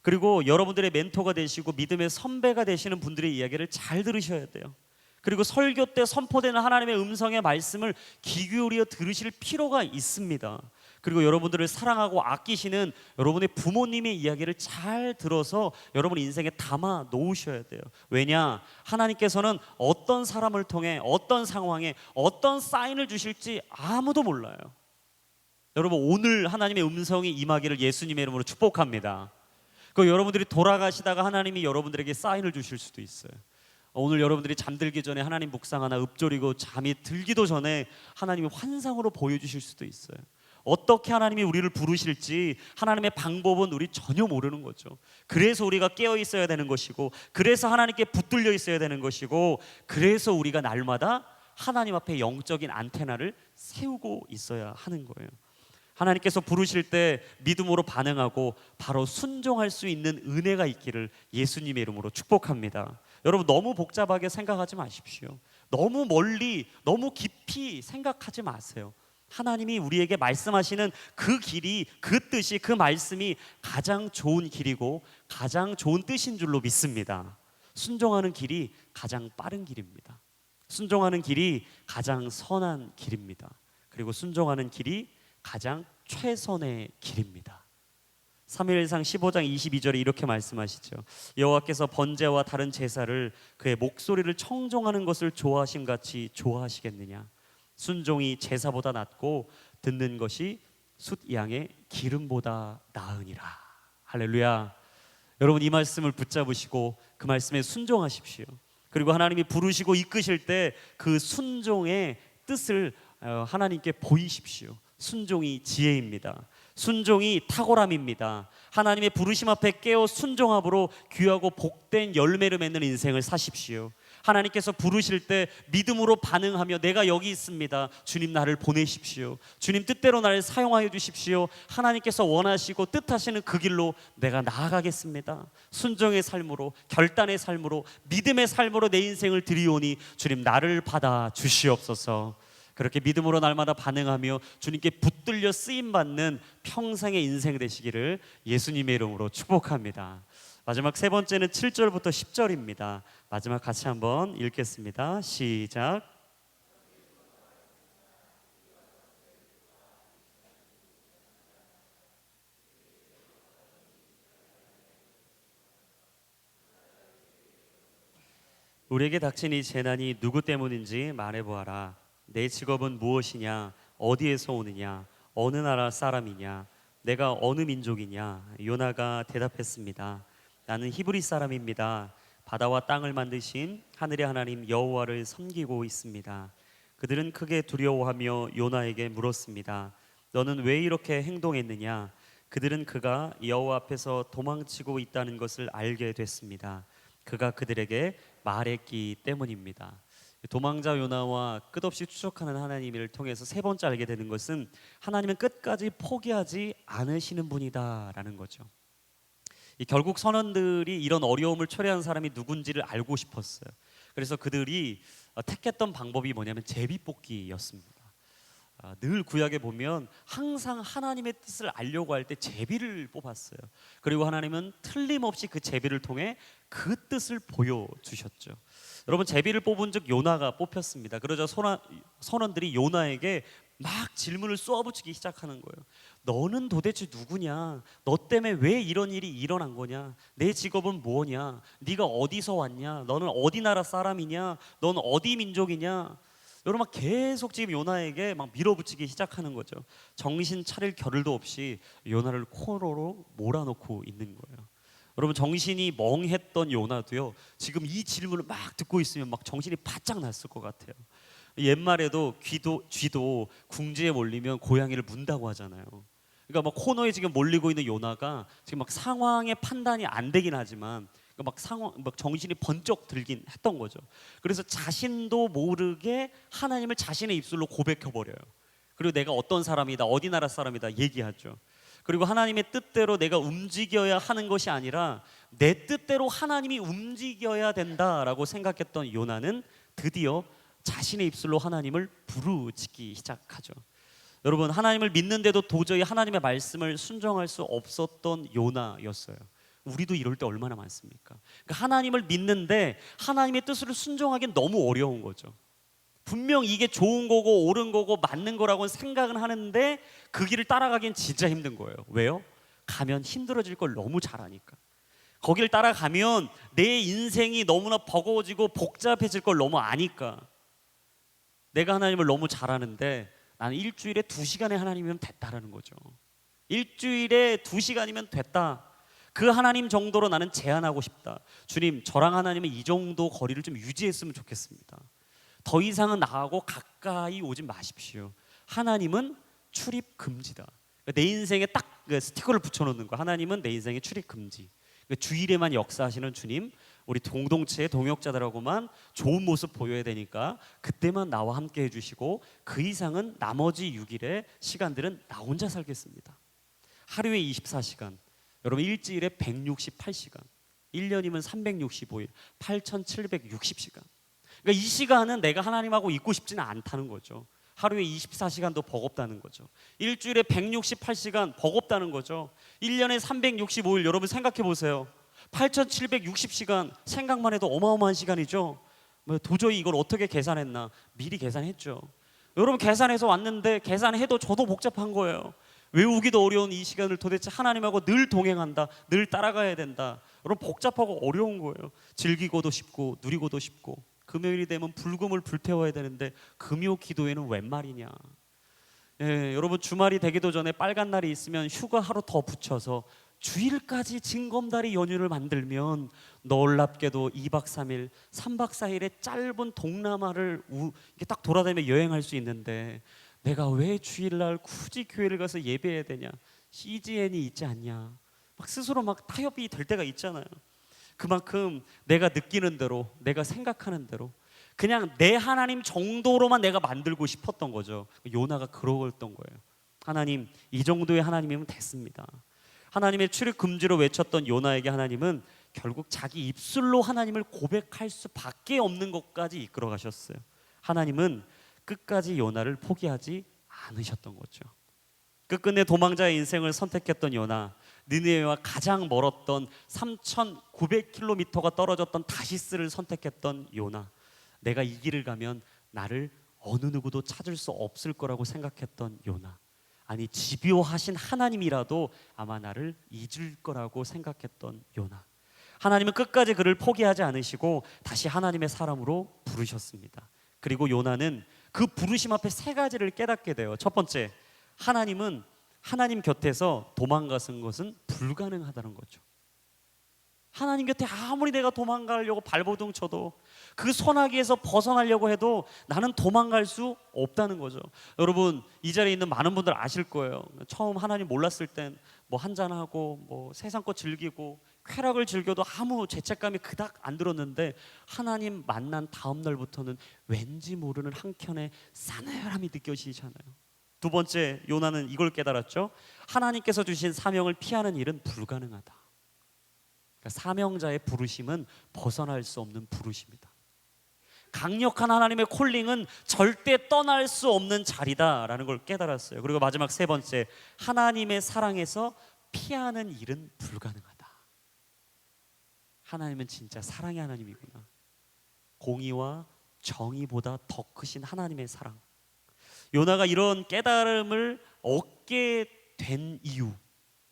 그리고 여러분들의 멘토가 되시고 믿음의 선배가 되시는 분들의 이야기를 잘 들으셔야 돼요. 그리고 설교 때 선포되는 하나님의 음성의 말씀을 귀 기울여 들으실 필요가 있습니다. 그리고 여러분들을 사랑하고 아끼시는 여러분의 부모님의 이야기를 잘 들어서 여러분 인생에 담아 놓으셔야 돼요. 왜냐? 하나님께서는 어떤 사람을 통해 어떤 상황에 어떤 사인을 주실지 아무도 몰라요. 여러분, 오늘 하나님의 음성이 임하기를 예수님의 이름으로 축복합니다. 그 여러분들이 돌아가시다가 하나님이 여러분들에게 사인을 주실 수도 있어요. 오늘 여러분들이 잠들기 전에 하나님 묵상 하나 읊조리고 잠이 들기도 전에 하나님이 환상으로 보여주실 수도 있어요. 어떻게 하나님이 우리를 부르실지 하나님의 방법은 우리 전혀 모르는 거죠. 그래서 우리가 깨어 있어야 되는 것이고, 그래서 하나님께 붙들려 있어야 되는 것이고, 그래서 우리가 날마다 하나님 앞에 영적인 안테나를 세우고 있어야 하는 거예요. 하나님께서 부르실 때 믿음으로 반응하고 바로 순종할 수 있는 은혜가 있기를 예수님의 이름으로 축복합니다. 여러분, 너무 복잡하게 생각하지 마십시오. 너무 멀리, 너무 깊이 생각하지 마세요. 하나님이 우리에게 말씀하시는 그 길이, 그 뜻이, 그 말씀이 가장 좋은 길이고 가장 좋은 뜻인 줄로 믿습니다. 순종하는 길이 가장 빠른 길입니다. 순종하는 길이 가장 선한 길입니다. 그리고 순종하는 길이 가장 최선의 길입니다. 사무엘상 15장 22절에 이렇게 말씀하시죠. 여호와께서 번제와 다른 제사를 그의 목소리를 청종하는 것을 좋아하심같이 좋아하시겠느냐? 순종이 제사보다 낫고 듣는 것이 숫 양의 기름보다 나으니라. 할렐루야. 여러분, 이 말씀을 붙잡으시고 그 말씀에 순종하십시오. 그리고 하나님이 부르시고 이끄실 때 그 순종의 뜻을 하나님께 보이십시오. 순종이 지혜입니다. 순종이 탁월함입니다. 하나님의 부르심 앞에 깨어 순종함으로 귀하고 복된 열매를 맺는 인생을 사십시오. 하나님께서 부르실 때 믿음으로 반응하며 내가 여기 있습니다, 주님 나를 보내십시오, 주님 뜻대로 나를 사용하여 주십시오, 하나님께서 원하시고 뜻하시는 그 길로 내가 나아가겠습니다. 순종의 삶으로, 결단의 삶으로, 믿음의 삶으로 내 인생을 드리오니 주님 나를 받아 주시옵소서. 그렇게 믿음으로 날마다 반응하며 주님께 붙들려 쓰임받는 평생의 인생 되시기를 예수님의 이름으로 축복합니다. 마지막 세 번째는 7절부터 10절입니다. 마지막 같이 한번 읽겠습니다. 시작. 우리에게 닥친 이 재난이 누구 때문인지 말해보아라. 내 직업은 무엇이냐? 어디에서 오느냐? 어느 나라 사람이냐? 내가 어느 민족이냐? 요나가 대답했습니다. 나는 히브리 사람입니다. 바다와 땅을 만드신 하늘의 하나님 여호와를 섬기고 있습니다. 그들은 크게 두려워하며 요나에게 물었습니다. 너는 왜 이렇게 행동했느냐? 그들은 그가 여호와 앞에서 도망치고 있다는 것을 알게 됐습니다. 그가 그들에게 말했기 때문입니다. 도망자 요나와 끝없이 추적하는 하나님을 통해서 세 번째 알게 되는 것은 하나님은 끝까지 포기하지 않으시는 분이다라는 거죠. 결국 선원들이 이런 어려움을 초래한 사람이 누군지를 알고 싶었어요. 그래서 그들이 택했던 방법이 뭐냐면 제비뽑기였습니다. 늘 구약에 보면 항상 하나님의 뜻을 알려고 할 때 제비를 뽑았어요. 그리고 하나님은 틀림없이 그 제비를 통해 그 뜻을 보여주셨죠. 여러분, 제비를 뽑은 즉 요나가 뽑혔습니다. 그러자 선원들이 요나에게 막 질문을 쏘아붙이기 시작하는 거예요. 너는 도대체 누구냐? 너 때문에 왜 이런 일이 일어난 거냐? 내 직업은 뭐냐? 네가 어디서 왔냐? 너는 어디 나라 사람이냐? 너는 어디 민족이냐? 여러분, 막 계속 지금 요나에게 막 밀어붙이기 시작하는 거죠. 정신 차릴 겨를도 없이 요나를 코너로 몰아넣고 있는 거예요. 여러분, 정신이 멍했던 요나도요, 지금 이 질문을 막 듣고 있으면 막 정신이 바짝 났을 것 같아요. 옛말에도 쥐도 궁지에 몰리면 고양이를 문다고 하잖아요. 그러니까 막 코너에 지금 몰리고 있는 요나가 지금 막 상황의 판단이 안 되긴 하지만 막 정신이 번쩍 들긴 했던 거죠. 그래서 자신도 모르게 하나님을 자신의 입술로 고백해 버려요. 그리고 내가 어떤 사람이다, 어디 나라 사람이다 얘기하죠. 그리고 하나님의 뜻대로 내가 움직여야 하는 것이 아니라 내 뜻대로 하나님이 움직여야 된다라고 생각했던 요나는 드디어 자신의 입술로 하나님을 부르짖기 시작하죠. 여러분, 하나님을 믿는데도 도저히 하나님의 말씀을 순종할 수 없었던 요나였어요. 우리도 이럴 때 얼마나 많습니까? 그러니까 하나님을 믿는데 하나님의 뜻을 순종하기는 너무 어려운 거죠. 분명 이게 좋은 거고 옳은 거고 맞는 거라고는 생각은 하는데 그 길을 따라가기는 진짜 힘든 거예요. 왜요? 가면 힘들어질 걸 너무 잘 아니까. 거기를 따라가면 내 인생이 너무나 버거워지고 복잡해질 걸 너무 아니까. 내가 하나님을 너무 잘 아는데 나는 일주일에 2시간의 하나님이면 됐다라는 거죠. 일주일에 2시간이면 됐다. 그 하나님 정도로 나는 제한하고 싶다. 주님, 저랑 하나님은 이 정도 거리를 좀 유지했으면 좋겠습니다. 더 이상은 나하고 가까이 오지 마십시오. 하나님은 출입 금지다. 내 인생에 딱 스티커를 붙여놓는 거야. 하나님은 내 인생에 출입 금지. 주일에만 역사하시는 주님, 우리 공동체의 동역자들하고만 좋은 모습 보여야 되니까 그때만 나와 함께 해주시고 그 이상은 나머지 6일의 시간들은 나 혼자 살겠습니다. 하루에 24시간, 여러분 일주일에 168시간, 1년이면 365일, 8760시간. 그러니까 이 시간은 내가 하나님하고 있고 싶지는 않다는 거죠. 하루에 24시간도 버겁다는 거죠. 일주일에 168시간 버겁다는 거죠. 1년에 365일, 여러분 생각해 보세요. 8760시간 생각만 해도 어마어마한 시간이죠. 도저히 이걸 어떻게 계산했나? 미리 계산했죠. 여러분 계산해서 왔는데 계산해도 저도 복잡한 거예요. 외우기도 어려운 이 시간을 도대체 하나님하고 늘 동행한다, 늘 따라가야 된다. 여러분 복잡하고 어려운 거예요. 즐기고도 싶고 누리고도 싶고. 금요일이 되면 불금을 불태워야 되는데 금요 기도회는 웬 말이냐. 여러분 주말이 되기도 전에 빨간 날이 있으면 휴가 하루 더 붙여서 주일까지 징검다리 연휴를 만들면 놀랍게도 2박 3일, 3박 4일의 짧은 동남아를 이렇게 딱 돌아다니며 여행할 수 있는데 내가 왜 주일날 굳이 교회를 가서 예배해야 되냐? CGN이 있지 않냐? 막 스스로 막 타협이 될 때가 있잖아요. 그만큼 내가 느끼는 대로, 내가 생각하는 대로 그냥 내 하나님 정도로만 내가 만들고 싶었던 거죠. 요나가 그러던 거예요. 하나님, 이 정도의 하나님이면 됐습니다. 하나님의 출입 금지로 외쳤던 요나에게 하나님은 결국 자기 입술로 하나님을 고백할 수밖에 없는 것까지 이끌어 가셨어요. 하나님은 끝까지 요나를 포기하지 않으셨던 거죠. 끝끝내 도망자의 인생을 선택했던 요나, 니느웨와 가장 멀었던 3,900km가 떨어졌던 다시스를 선택했던 요나, 내가 이 길을 가면 나를 어느 누구도 찾을 수 없을 거라고 생각했던 요나, 아니 집요하신 하나님이라도 아마 나를 잊을 거라고 생각했던 요나, 하나님은 끝까지 그를 포기하지 않으시고 다시 하나님의 사람으로 부르셨습니다. 그리고 요나는 그 부르심 앞에 세 가지를 깨닫게 돼요. 첫 번째, 하나님은 하나님 곁에서 도망가는 것은 불가능하다는 거죠. 하나님 곁에 아무리 내가 도망가려고 발버둥 쳐도 그 소나기에서 벗어나려고 해도 나는 도망갈 수 없다는 거죠. 여러분 이 자리에 있는 많은 분들 아실 거예요. 처음 하나님 몰랐을 땐 뭐 한잔하고 뭐 세상 것 즐기고 쾌락을 즐겨도 아무 죄책감이 그닥 안 들었는데 하나님 만난 다음 날부터는 왠지 모르는 한켠에 싸늘함이 느껴지잖아요. 두 번째, 요나는 이걸 깨달았죠. 하나님께서 주신 사명을 피하는 일은 불가능하다. 그러니까 사명자의 부르심은 벗어날 수 없는 부르심이다. 강력한 하나님의 콜링은 절대 떠날 수 없는 자리다라는 걸 깨달았어요. 그리고 마지막 세 번째, 하나님의 사랑에서 피하는 일은 불가능하다. 하나님은 진짜 사랑의 하나님이구나. 공의와 정의보다 더 크신 하나님의 사랑. 요나가 이런 깨달음을 얻게 된 이유,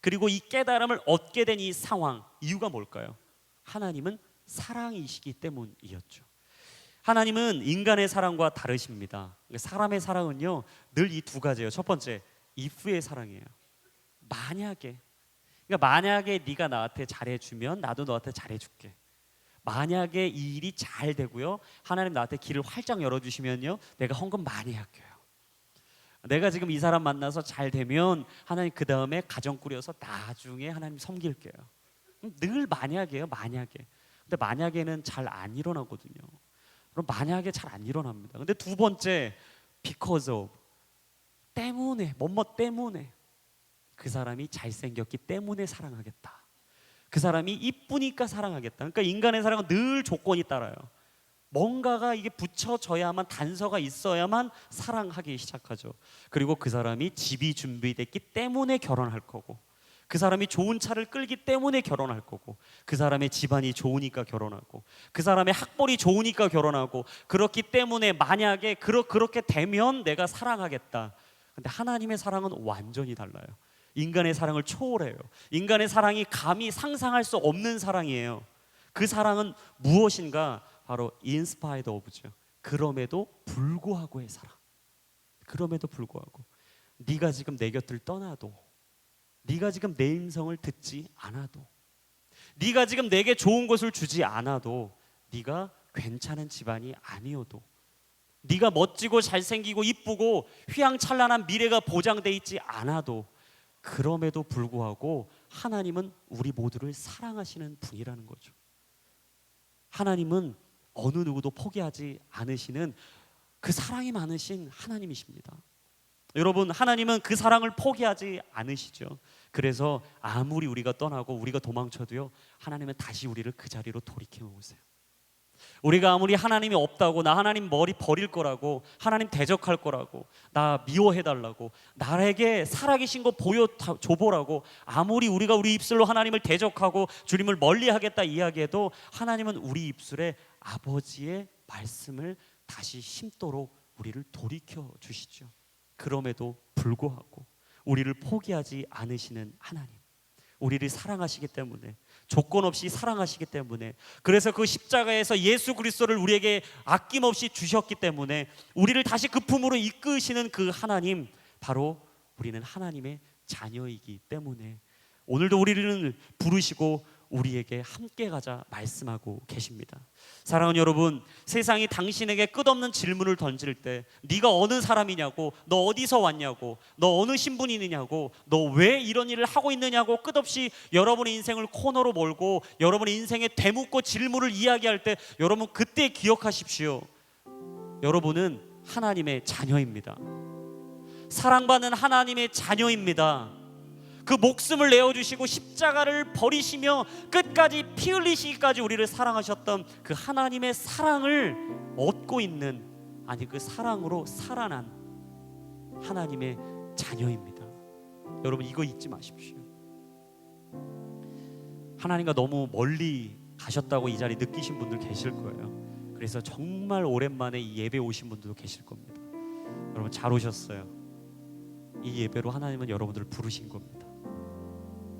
그리고 이 깨달음을 얻게 된 이 상황, 이유가 뭘까요? 하나님은 사랑이시기 때문이었죠. 하나님은 인간의 사랑과 다르십니다. 사람의 사랑은요 늘 이 두 가지예요. 첫 번째, if의 사랑이에요. 만약에, 그러니까 만약에 네가 나한테 잘해주면 나도 너한테 잘해줄게. 만약에 이 일이 잘 되고요, 하나님 나한테 길을 활짝 열어주시면요, 내가 헌금 많이 할게요. 내가 지금 이 사람 만나서 잘 되면 하나님 그 다음에 가정 꾸려서 나중에 하나님 섬길게요. 늘 만약이에요, 만약에. 근데 만약에는 잘 안 일어나거든요. 그럼 만약에 잘 안 일어납니다. 근데 두 번째, because of, 때문에, 뭐뭐 때문에, 그 사람이 잘생겼기 때문에 사랑하겠다. 그 사람이 이쁘니까 사랑하겠다. 그러니까 인간의 사랑은 늘 조건이 따라요. 뭔가가 이게 붙여져야만, 단서가 있어야만 사랑하기 시작하죠. 그리고 그 사람이 집이 준비됐기 때문에 결혼할 거고, 그 사람이 좋은 차를 끌기 때문에 결혼할 거고, 그 사람의 집안이 좋으니까 결혼하고, 그 사람의 학벌이 좋으니까 결혼하고, 그렇기 때문에 만약에 그렇게 되면 내가 사랑하겠다. 근데 하나님의 사랑은 완전히 달라요. 인간의 사랑을 초월해요. 인간의 사랑이 감히 상상할 수 없는 사랑이에요. 그 사랑은 무엇인가? 바로 인스파이드 오브죠. 그럼에도 불구하고의 사랑. 그럼에도 불구하고 네가 지금 내 곁을 떠나도, 네가 지금 내 음성을 듣지 않아도, 네가 지금 내게 좋은 것을 주지 않아도, 네가 괜찮은 집안이 아니어도, 네가 멋지고 잘생기고 이쁘고 휘황찬란한 미래가 보장돼 있지 않아도, 그럼에도 불구하고 하나님은 우리 모두를 사랑하시는 분이라는 거죠. 하나님은 어느 누구도 포기하지 않으시는 그 사랑이 많으신 하나님이십니다. 여러분, 하나님은 그 사랑을 포기하지 않으시죠. 그래서 아무리 우리가 떠나고 우리가 도망쳐도요, 하나님은 다시 우리를 그 자리로 돌이켜 오세요. 우리가 아무리 하나님이 없다고, 나 하나님 머리 버릴 거라고, 하나님 대적할 거라고, 나 미워해달라고, 나에게 살아계신 거 보여줘보라고, 아무리 우리가 우리 입술로 하나님을 대적하고 주님을 멀리하겠다 이야기해도 하나님은 우리 입술에 아버지의 말씀을 다시 심도록 우리를 돌이켜 주시죠. 그럼에도 불구하고 우리를 포기하지 않으시는 하나님, 우리를 사랑하시기 때문에, 조건 없이 사랑하시기 때문에, 그래서 그 십자가에서 예수 그리스도를 우리에게 아낌없이 주셨기 때문에 우리를 다시 그 품으로 이끄시는 그 하나님, 바로 우리는 하나님의 자녀이기 때문에 오늘도 우리를 부르시고 우리에게 함께 가자 말씀하고 계십니다. 사랑하는 여러분, 세상이 당신에게 끝없는 질문을 던질 때 네가 어느 사람이냐고, 너 어디서 왔냐고, 너 어느 신분이냐고, 너 왜 이런 일을 하고 있느냐고 끝없이 여러분의 인생을 코너로 몰고 여러분의 인생에 되묻고 질문을 이야기할 때 여러분 그때 기억하십시오. 여러분은 하나님의 자녀입니다. 사랑받는 하나님의 자녀입니다. 그 목숨을 내어주시고 십자가를 버리시며 끝까지 피 흘리시기까지 우리를 사랑하셨던 그 하나님의 사랑을 얻고 있는, 아니 그 사랑으로 살아난 하나님의 자녀입니다. 여러분 이거 잊지 마십시오. 하나님과 너무 멀리 가셨다고 이 자리 느끼신 분들 계실 거예요. 그래서 정말 오랜만에 이 예배 오신 분들도 계실 겁니다. 여러분 잘 오셨어요. 이 예배로 하나님은 여러분들을 부르신 겁니다.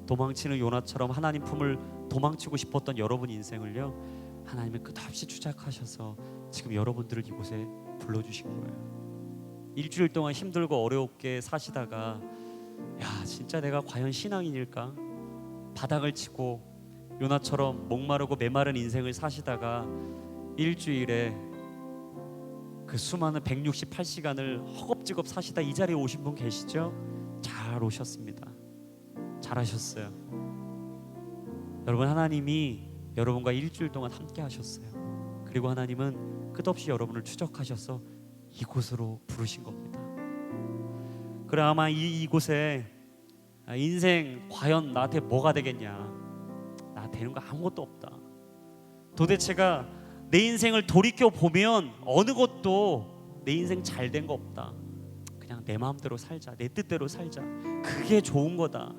도망치는 요나처럼 하나님 품을 도망치고 싶었던 여러분 인생을요, 하나님은 끝없이 추적하셔서 지금 여러분들을 이곳에 불러주신 거예요. 일주일 동안 힘들고 어렵게 사시다가 야 진짜 내가 과연 신앙인일까, 바닥을 치고 요나처럼 목마르고 메마른 인생을 사시다가 일주일에 그 수많은 168시간을 허겁지겁 사시다 이 자리에 오신 분 계시죠? 잘 오셨습니다. 잘하셨어요. 여러분 하나님이 여러분과 일주일 동안 함께 하셨어요. 그리고 하나님은 끝없이 여러분을 추적하셔서 이곳으로 부르신 겁니다. 그래 아마 이곳에 인생 과연 나한테 뭐가 되겠냐, 나 되는 거 아무것도 없다, 도대체가 내 인생을 돌이켜 보면 어느 것도 내 인생 잘 된 거 없다, 그냥 내 마음대로 살자, 내 뜻대로 살자, 그게 좋은 거다.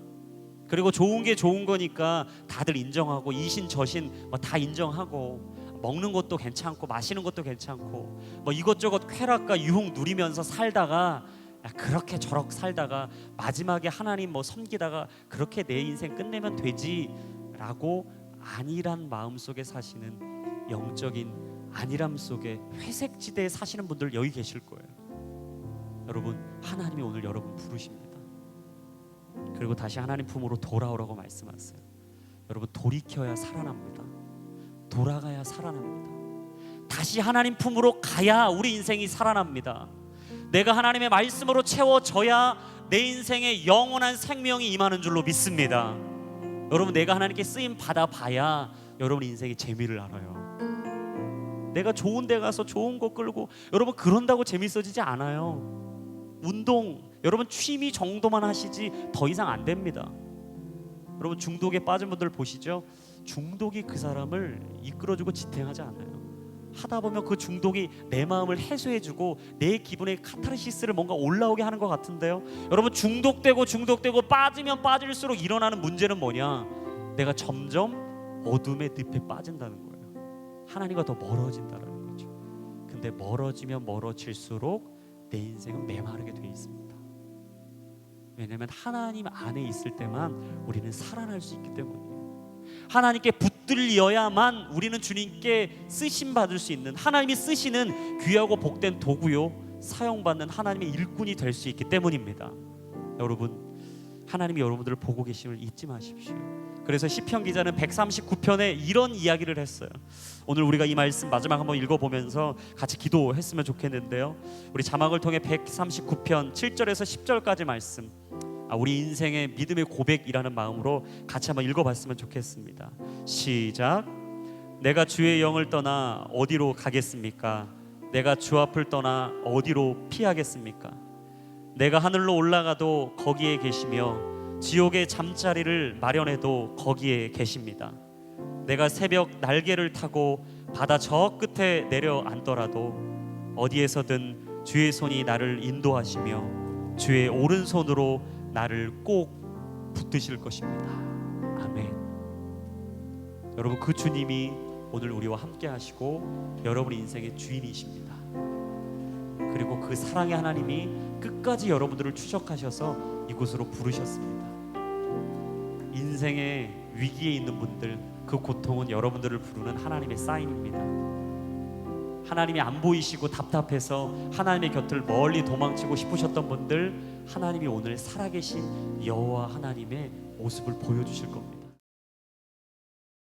그리고 좋은 게 좋은 거니까 다들 인정하고 이신 저신 뭐 다 인정하고 먹는 것도 괜찮고 마시는 것도 괜찮고 뭐 이것저것 쾌락과 유흥 누리면서 살다가 그렇게 저렇게 살다가 마지막에 하나님 뭐 섬기다가 그렇게 내 인생 끝내면 되지라고 안일한 마음 속에 사시는 영적인 안일함 속에 회색지대에 사시는 분들 여기 계실 거예요. 여러분 하나님이 오늘 여러분 부르십니다. 그리고 다시 하나님 품으로 돌아오라고 말씀하세요. 여러분 돌이켜야 살아납니다. 돌아가야 살아납니다. 다시 하나님 품으로 가야 우리 인생이 살아납니다. 내가 하나님의 말씀으로 채워져야 내 인생에 영원한 생명이 임하는 줄로 믿습니다. 여러분 내가 하나님께 쓰임 받아봐야 여러분 인생의 재미를 알아요. 내가 좋은 데 가서 좋은 거 끌고 여러분 그런다고 재밌어지지 않아요. 운동 여러분 취미 정도만 하시지 더 이상 안 됩니다. 여러분 중독에 빠진 분들 보시죠. 중독이 그 사람을 이끌어주고 지탱하지 않아요. 하다 보면 그 중독이 내 마음을 해소해주고 내 기분의 카타르시스를 뭔가 올라오게 하는 것 같은데요. 여러분 중독되고 빠지면 빠질수록 일어나는 문제는 뭐냐, 내가 점점 어둠의 늪에 빠진다는 거예요. 하나님과 더 멀어진다는 거죠. 근데 멀어지면 멀어질수록 내 인생은 메마르게 돼 있습니다. 왜냐하면 하나님 안에 있을 때만 우리는 살아날 수 있기 때문이에요. 하나님께 붙들려야만 우리는 주님께 쓰심 받을 수 있는, 하나님이 쓰시는 귀하고 복된 도구요 사용받는 하나님의 일꾼이 될 수 있기 때문입니다. 여러분 하나님이 여러분들을 보고 계심을 잊지 마십시오. 그래서 시편 기자는 139편에 이런 이야기를 했어요. 오늘 우리가 이 말씀 마지막 한번 읽어보면서 같이 기도했으면 좋겠는데요. 우리 자막을 통해 139편 7절에서 10절까지 말씀, 우리 인생의 믿음의 고백이라는 마음으로 같이 한번 읽어봤으면 좋겠습니다. 시작. 내가 주의 영을 떠나 어디로 가겠습니까? 내가 주 앞을 떠나 어디로 피하겠습니까? 내가 하늘로 올라가도 거기에 계시며 지옥의 잠자리를 마련해도 거기에 계십니다. 내가 새벽 날개를 타고 바다 저 끝에 내려앉더라도 어디에서든 주의 손이 나를 인도하시며 주의 오른손으로 나를 꼭 붙드실 것입니다. 아멘. 여러분 그 주님이 오늘 우리와 함께 하시고 여러분 인생의 주인이십니다. 그리고 그 사랑의 하나님이 끝까지 여러분들을 추적하셔서 이곳으로 부르셨습니다. 인생의 위기에 있는 분들, 그 고통은 여러분들을 부르는 하나님의 사인입니다. 하나님이 안 보이시고 답답해서 하나님의 곁을 멀리 도망치고 싶으셨던 분들, 하나님이 오늘 살아계신 여호와 하나님의 모습을 보여주실 겁니다.